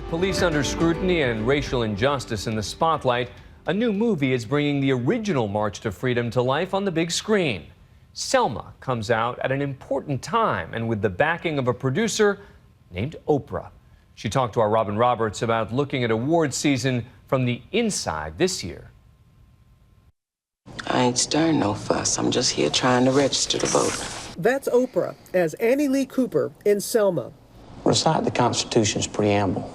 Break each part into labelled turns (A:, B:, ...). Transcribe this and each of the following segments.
A: Police under scrutiny and racial injustice in the spotlight, a new movie is bringing the original March to Freedom to life on the big screen. Selma comes out at an important time and with the backing of a producer named Oprah. She talked to our Robin Roberts about looking at award season from the inside this year.
B: I ain't stirring no fuss. I'm just here trying to register to vote.
C: That's Oprah as Annie Lee Cooper in Selma.
D: Recite the Constitution's preamble.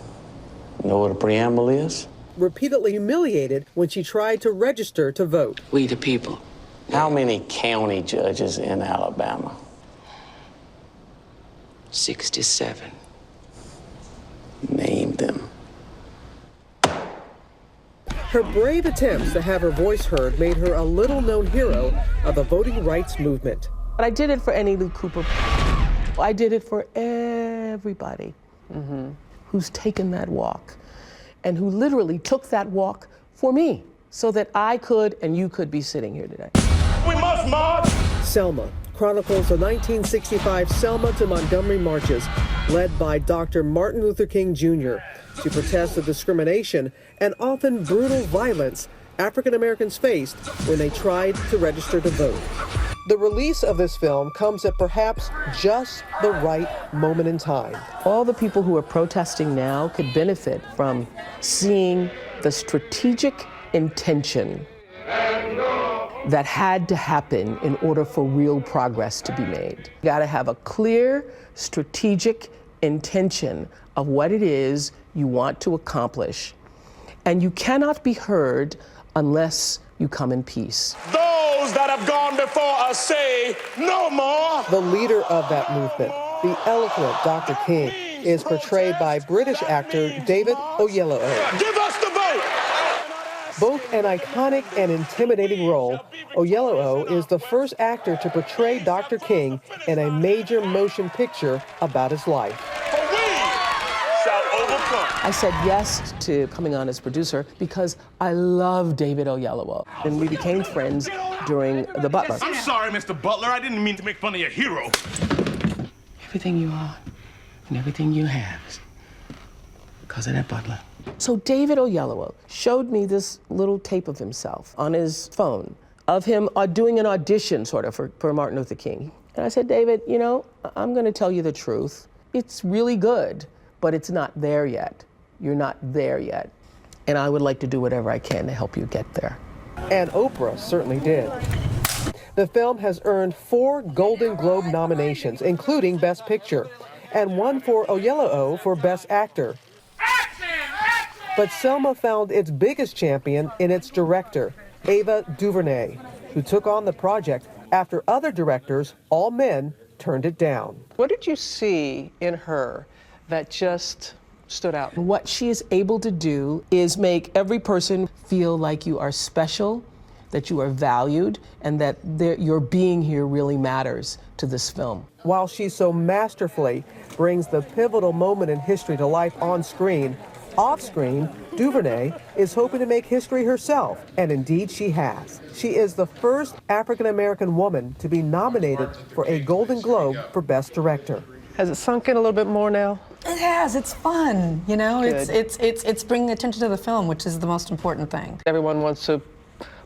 D: You know what a preamble is?
C: Repeatedly humiliated when she tried to register to vote.
B: We the people.
D: How many county judges in Alabama?
B: 67.
D: Name them.
C: Her brave attempts to have her voice heard made her a little-known hero of the voting rights movement.
E: But I did it for Annie Lee Cooper. I did it for everybody who's taken that walk and who literally took that walk for me so that I could and you could be sitting here today.
F: We must march!
C: Selma chronicles the 1965 Selma to Montgomery marches led by Dr. Martin Luther King Jr. to protest the discrimination and often brutal violence African Americans faced when they tried to register to vote. The release of this film comes at perhaps just the right moment in time.
E: All the people who are protesting now could benefit from seeing the strategic intention that had to happen in order for real progress to be made. You gotta have a clear strategic intention of what it is you want to accomplish. And you cannot be heard unless you come in peace.
F: Those that have gone before us say no more.
C: The leader of that movement, the eloquent Dr. King, is portrayed by British actor David Oyelowo.
F: Give us the vote.
C: Both an iconic and intimidating role, Oyelowo is the first actor to portray Dr. King in a major motion picture about his life.
F: For we shall overcome.
E: I said yes to coming on as producer because I love David Oyelowo. And we became friends during The Butler.
F: I'm sorry, Mr. Butler. I didn't mean to make fun of your hero.
B: Everything you are and everything you have is because of that butler.
E: So David Oyelowo showed me this little tape of himself on his phone, of him doing an audition sort of for Martin Luther King. And I said, David, you know, I'm gonna tell you the truth. It's really good, but it's not there yet. You're not there yet. And I would like to do whatever I can to help you get there.
C: And Oprah certainly did. The film has earned 4 Golden Globe nominations, including Best Picture, and 1 for Oyelowo for Best Actor. But Selma found its biggest champion in its director, Ava DuVernay, who took on the project after other directors, all men, turned it down.
G: What did you see in her that just stood out?
E: What she is able to do is make every person feel like you are special, that you are valued, and that your being here really matters to this film.
C: While she so masterfully brings the pivotal moment in history to life on screen, off-screen, DuVernay is hoping to make history herself, and indeed she has. She is the first African-American woman to be nominated for a Golden Globe for Best Director.
G: Has it sunk in a little bit more now?
H: It has. It's fun. You know,
G: Good.
H: it's bringing attention to the film, which is the most important thing.
G: Everyone wants to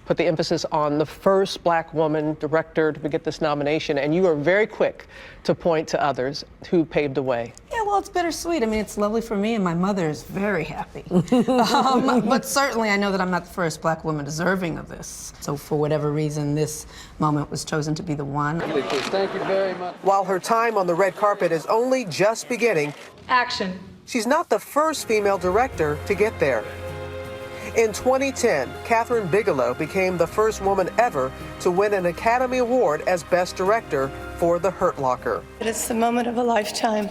G: put the emphasis on the first Black woman director to get this nomination, and you are very quick to point to others who paved the way.
H: Yeah, well, it's bittersweet. I mean, it's lovely for me, and my mother is very happy. But certainly, I know that I'm not the first Black woman deserving of this. So for whatever reason, this moment was chosen to be the one.
G: Thank you very much.
C: While her time on the red carpet is only just beginning,
H: Action.
C: she's not the first female director to get there. In 2010, Kathryn Bigelow became the first woman ever to win an Academy Award as Best Director for The Hurt Locker.
I: It's the moment of a lifetime.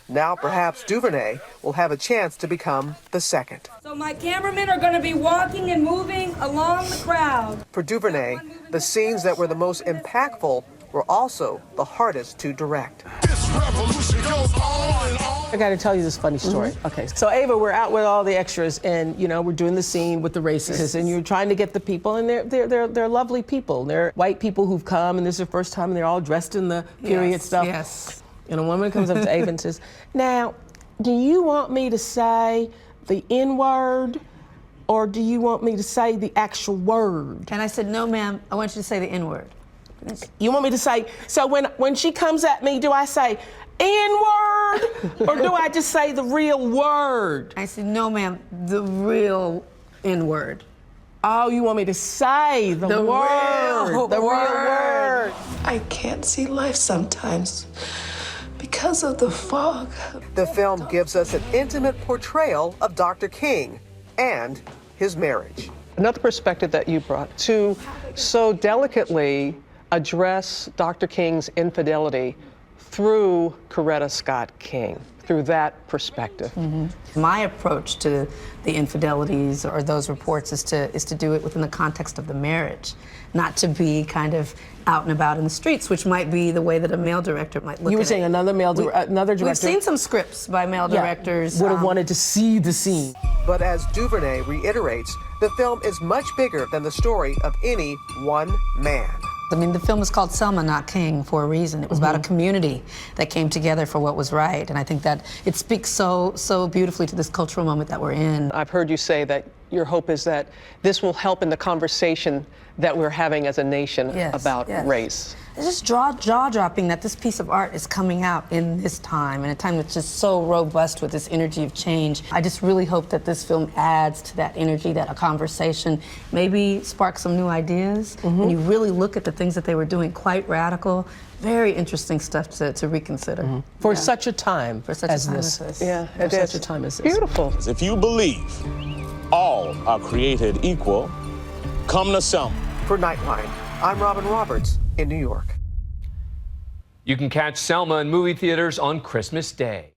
C: Now perhaps DuVernay will have a chance to become the second.
J: So my cameramen are going to be walking and moving along the crowd.
C: For DuVernay, the scenes that were the most impactful were also the hardest to direct.
F: This revolution goes on and on.
E: I gotta tell you this funny story. Okay, so Ava, we're out with all the extras, and you know we're doing the scene with the racists, and you're trying to get the people, and they're lovely people. They're white people who've come, and this is their first time, and they're all dressed in the period stuff.
H: Yes.
E: And a woman comes up to Ava and says, "Now, do you want me to say the N-word, or do you want me to say the actual word?
H: And I said, no, ma'am, I want you to say the N-word.
E: You want me to say, so when she comes at me, do I say N-word, or do I just say the real word?
H: I said, no, ma'am, the real N-word.
E: Oh, you want me to say the word,
H: real
E: the real word.
I: I can't see life sometimes because of the fog.
C: The film gives us an intimate portrayal of Dr. King and his marriage.
G: Another perspective that you brought to so delicately address Dr. King's infidelity through Coretta Scott King, through that perspective.
H: My approach to the infidelities or those reports is to do it within the context of the marriage, not to be kind of out and about in the streets, which might be the way that a male director might look at it.
E: You were saying another director.
H: We've seen some scripts by male directors.
E: Would have wanted to see the scene.
C: But as DuVernay reiterates, the film is much bigger than the story of any one man.
H: I mean, the film is called Selma, not King, for a reason. It was about a community that came together for what was right, and I think that it speaks so beautifully to this cultural moment that we're in.
G: I've heard you say that your hope is that this will help in the conversation that we're having as a nation about race.
H: It's just jaw-dropping that this piece of art is coming out in this time, in a time that's just so robust with this energy of change. I just really hope that this film adds to that energy, that a conversation maybe sparks some new ideas. When you really look at the things that they were doing, quite radical, very interesting stuff to reconsider.
E: For such a time
H: as
E: this.
G: Yeah,
E: For such a time as this.
G: Beautiful.
F: If you believe all are created equal, come to Selma.
C: For Nightline, I'm Robin Roberts in New York.
A: You can catch Selma in movie theaters on Christmas Day.